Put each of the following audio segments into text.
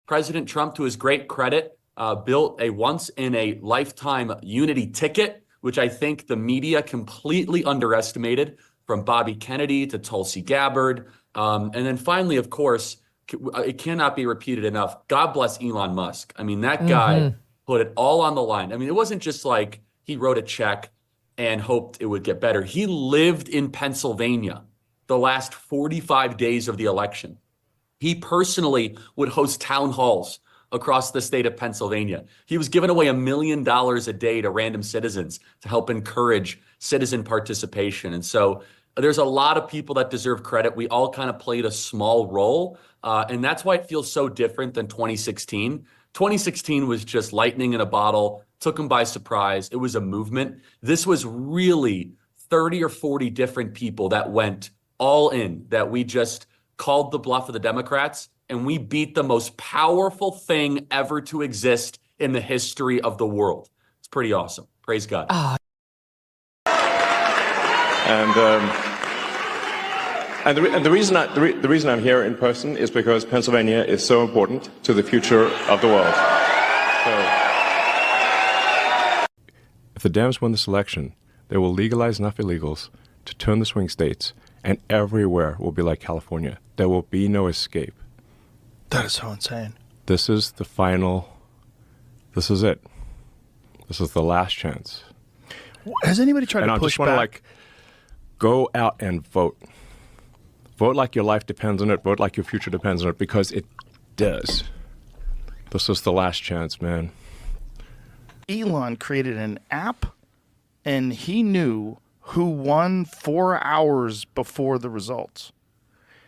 President Trump, to his great credit, built a once-in-a-lifetime unity ticket, which I think the media completely underestimated, from Bobby Kennedy to Tulsi Gabbard. And then finally, of course, it cannot be repeated enough, God bless Elon Musk. I mean, that guy put it all on the line. I mean, it wasn't just like he wrote a check and hoped it would get better. He lived in Pennsylvania the last 45 days of the election. He personally would host town halls across the state of Pennsylvania. He was giving away $1 million a day to random citizens to help encourage citizen participation. And so there's a lot of people that deserve credit. We all kind of played a small role. And that's why it feels so different than 2016. 2016 was just lightning in a bottle, took them by surprise. It was a movement. This was really 30 or 40 different people that went all in, that we just called the bluff of the Democrats, and we beat the most powerful thing ever to exist in the history of the world. It's pretty awesome. Praise God. And the reason I'm here in person is because Pennsylvania is so important to the future of the world. So, if the Dems win this election, they will legalize enough illegals to turn the swing states, and everywhere will be like California. There will be no escape. That is so insane. This is the final. This is it. This is the last chance. Has anybody tried to push back? And I just want to go out and vote. Vote like your life depends on it. Vote like your future depends on it, because it does. This is the last chance, man. Elon created an app, and he knew who won 4 hours before the results.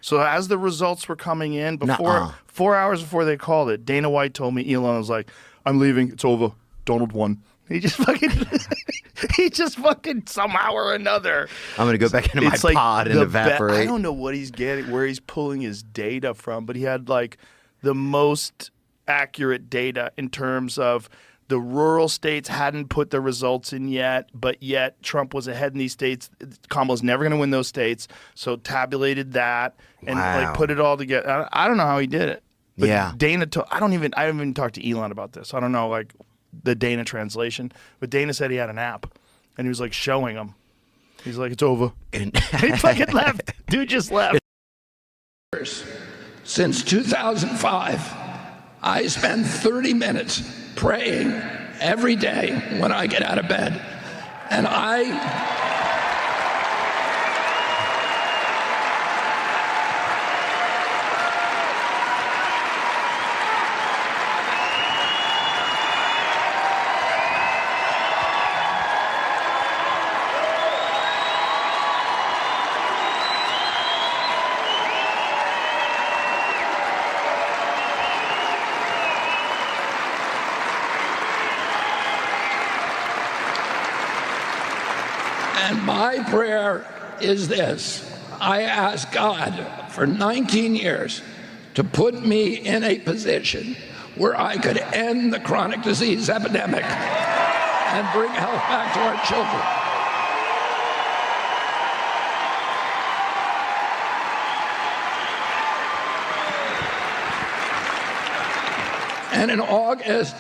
So as the results were coming in, 4 hours before they called it, Dana White told me Elon was like, "I'm leaving. It's over. Donald won." He just fucking somehow or another. I'm gonna go back into my pod and evaporate. I don't know what he's getting, where he's pulling his data from, but he had like the most accurate data in terms of the rural states hadn't put the results in yet, but yet Trump was ahead in these states. Kamala's never going to win those states, so tabulated that and like put it all together. I don't know how he did it. But yeah, Dana. I haven't even talked to Elon about this. I don't know like the Dana translation, but Dana said he had an app, and he was like showing him. He's like, "It's over." And he fucking left. Dude just left. Since 2005, I spend 30 minutes praying every day when I get out of bed. And my prayer is this. I ask God for 19 years to put me in a position where I could end the chronic disease epidemic and bring health back to our children. And in August,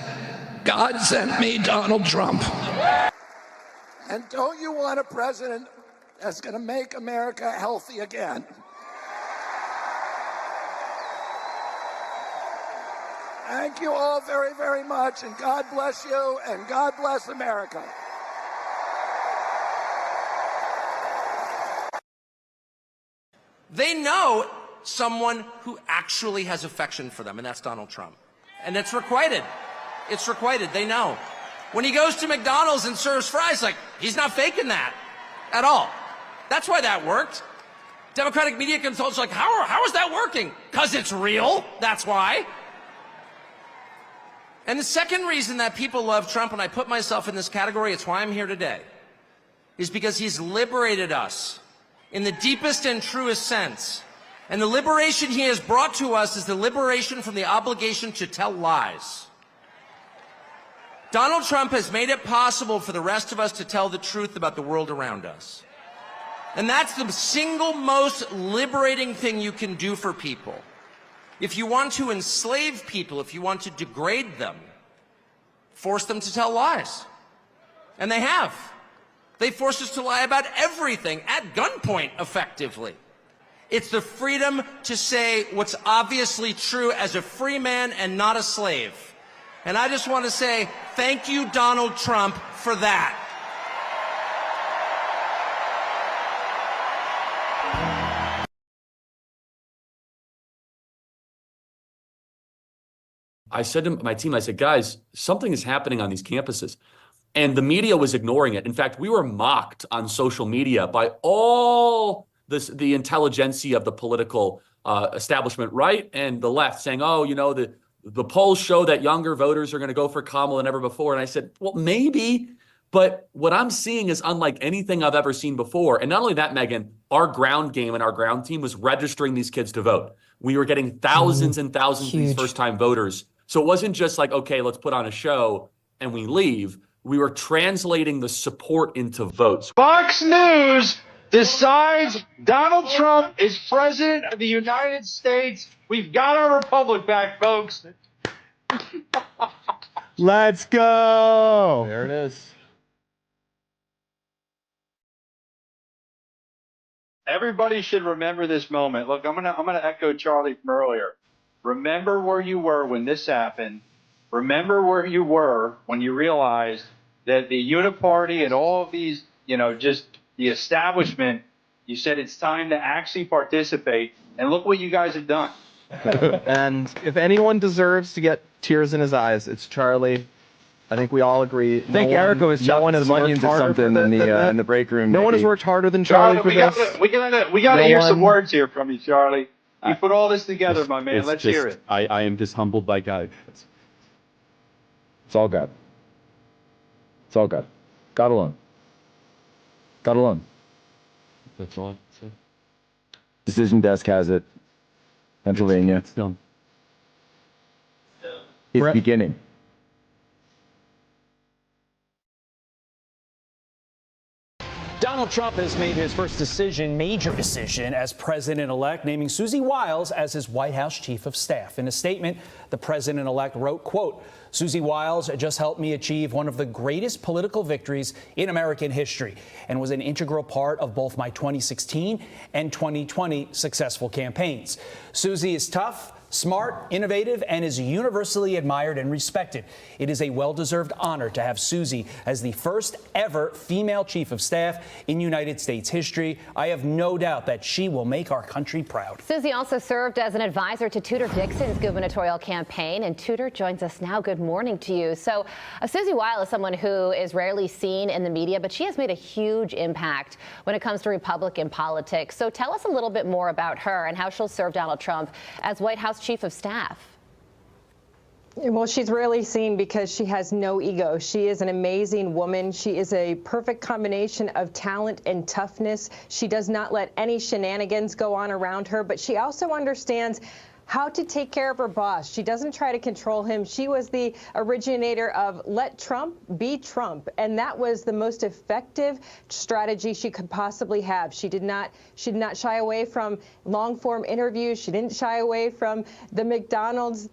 God sent me Donald Trump. And don't you want a president that's going to make America healthy again? Thank you all very, very much, and God bless you, and God bless America. They know someone who actually has affection for them, and that's Donald Trump. And it's requited. It's requited. They know. When he goes to McDonald's and serves fries, like, he's not faking that at all. That's why that worked. Democratic media consultants are like, how is that working? Because it's real. That's why. And the second reason that people love Trump, and I put myself in this category, it's why I'm here today, is because he's liberated us in the deepest and truest sense. And the liberation he has brought to us is the liberation from the obligation to tell lies. Donald Trump has made it possible for the rest of us to tell the truth about the world around us. And that's the single most liberating thing you can do for people. If you want to enslave people, if you want to degrade them, force them to tell lies. And they have. They forced us to lie about everything at gunpoint, effectively. It's the freedom to say what's obviously true as a free man and not a slave. And I just want to say thank you, Donald Trump, for that. I said to my team, I said, guys, something is happening on these campuses. And the media was ignoring it. In fact, we were mocked on social media by all the intelligentsia of the political establishment, right and the left, saying, oh, you know, the polls show that younger voters are going to go for Kamala than ever before. And I said, well, maybe, but what I'm seeing is unlike anything I've ever seen before. And not only that, Megan, our ground game and our ground team was registering these kids to vote. We were getting thousands and thousands of these first-time voters. So it wasn't just like, okay, let's put on a show and we leave. We were translating the support into votes. Fox News decides Donald Trump is president of the United States. We've got our republic back, folks. Let's go. There it is. Everybody should remember this moment. Look, I'm gonna echo Charlie from earlier. Remember where you were when this happened. Remember where you were when you realized that the Uniparty and all of these, you know, just the establishment, you said it's time to actually participate. And look what you guys have done. And if anyone deserves to get tears in his eyes, it's Charlie. I think we all agree. I think Erica was chucking his money into something in the break room. No one has worked harder than Charlie for this. We gotta hear some words here from you, Charlie. You put all this together, my man. Let's hear it. I am just humbled by God. It's all God. It's all God. God alone. God alone. That's all I say. Decision desk has it. Pennsylvania. It's done. It's beginning. Donald Trump has made his first major decision as president-elect, naming Susie Wiles as his White House chief of staff. In a statement, the president-elect wrote, quote, Susie Wiles just helped me achieve one of the greatest political victories in American history and was an integral part of both my 2016 and 2020 successful campaigns. Susie is tough, smart, innovative, and is universally admired and respected. It is a well-deserved honor to have Susie as the first ever female chief of staff in United States history. I have no doubt that she will make our country proud. Susie also served as an advisor to Tudor Dixon's gubernatorial campaign, and Tudor joins us now. Good morning to you. So Susie Wiles is someone who is rarely seen in the media, but she has made a huge impact when it comes to Republican politics. So tell us a little bit more about her and how she'll serve Donald Trump as White House chief of staff. Well, she's rarely seen because she has no ego. She is an amazing woman. She is a perfect combination of talent and toughness. She does not let any shenanigans go on around her, but she also understands how to take care of her boss. She doesn't try to control him. She was the originator of let Trump be Trump, and that was the most effective strategy she could possibly have. She did not shy away from long-form interviews. She didn't shy away from the McDonald's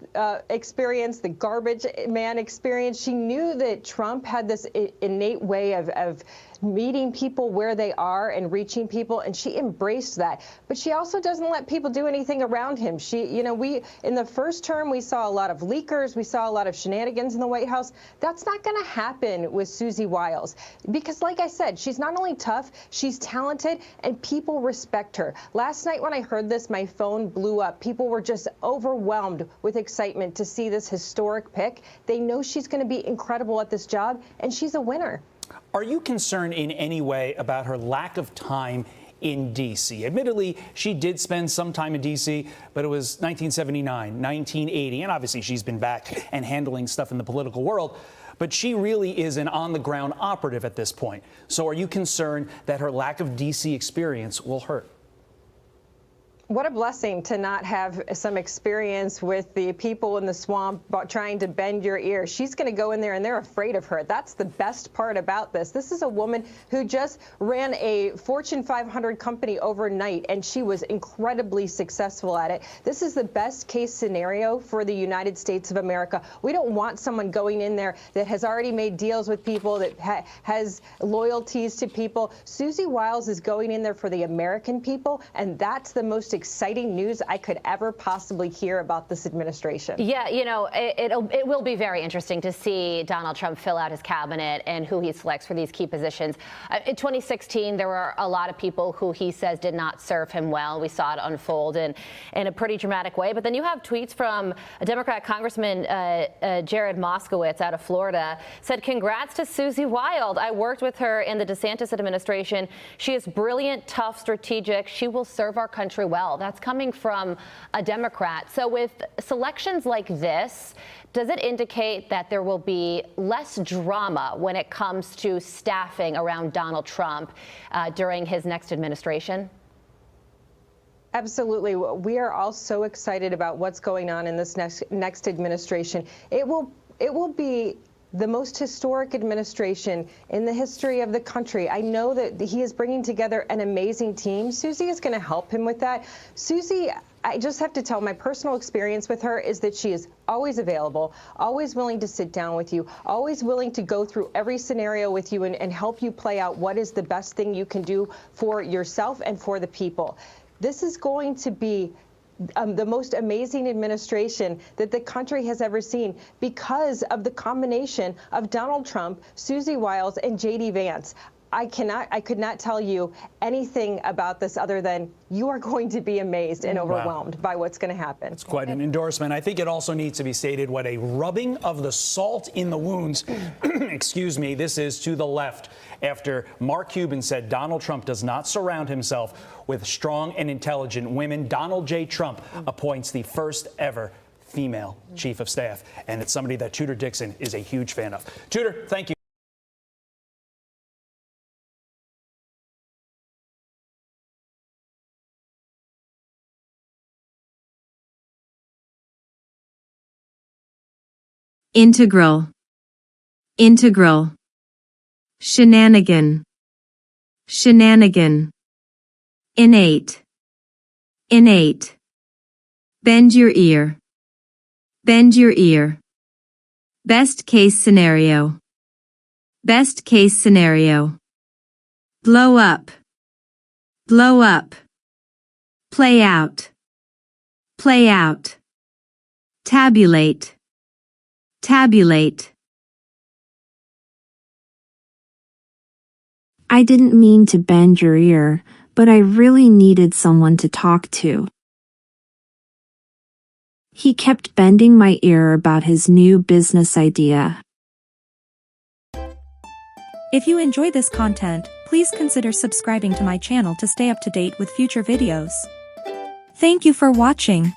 experience, the garbage man experience. She knew that Trump had this innate way of meeting people where they are and reaching people, and she embraced that. But she also doesn't let people do anything around him. In the first term, we saw a lot of leakers, we saw a lot of shenanigans in the White House. That's not going to happen with Susie Wiles, because like I said, she's not only tough, she's talented, and people respect her. Last night when I heard this, my phone blew up. People were just overwhelmed with excitement to see this historic pick. They know she's going to be incredible at this job, and she's a winner. Are you concerned in any way about her lack of time in D.C.? Admittedly, she did spend some time in D.C., but it was 1979, 1980, and obviously she's been back and handling stuff in the political world. But she really is an on-the-ground operative at this point. So are you concerned that her lack of D.C. experience will hurt? What a blessing to not have some experience with the people in the swamp trying to bend your ear. She's going to go in there and they're afraid of her. That's the best part about this. This is a woman who just ran a Fortune 500 company overnight, and she was incredibly successful at it. This is the best case scenario for the United States of America. We don't want someone going in there that has already made deals with people, that has loyalties to people. Susie Wiles is going in there for the American people, and that's the most exciting news I could ever possibly hear about this administration. Yeah, you know, it will be very interesting to see Donald Trump fill out his cabinet and who he selects for these key positions. In 2016, there were a lot of people who he says did not serve him well. We saw it unfold in a pretty dramatic way. But then you have tweets from a Democrat Congressman, Jared Moskowitz out of Florida, said, "Congrats to Susie Wiles. I worked with her in the DeSantis administration. She is brilliant, tough, strategic. She will serve our country well." That's coming from a Democrat. So with selections like this, does it indicate that there will be less drama when it comes to staffing around Donald Trump during his next administration? Absolutely. We are all so excited about what's going on in this next administration. It will be the most historic administration in the history of the country. I know that he is bringing together an amazing team. Susie is going to help him with that. Susie, I just have to tell, my personal experience with her is that she is always available, always willing to sit down with you, always willing to go through every scenario with you and help you play out what is the best thing you can do for yourself and for the people. This is going to be the most amazing administration that the country has ever seen because of the combination of Donald Trump, Susie Wiles, and J.D. Vance. I could not tell you anything about this other than you are going to be amazed and overwhelmed by what's going to happen. It's quite an endorsement. I think it also needs to be stated what a rubbing of the salt in the wounds, excuse me, this is to the left after Mark Cuban said Donald Trump does not surround himself with strong and intelligent women. Donald J. Trump appoints the first ever female chief of staff, and it's somebody that Tudor Dixon is a huge fan of. Tudor, thank you. Integral, integral, shenanigan, shenanigan, innate, innate, bend your ear, bend your ear, best case scenario, best case scenario, blow up, blow up, play out, tabulate, tabulate. I didn't mean to bend your ear, but I really needed someone to talk to. He kept bending my ear about his new business idea. If you enjoy this content, please consider subscribing to my channel to stay up to date with future videos. Thank you for watching.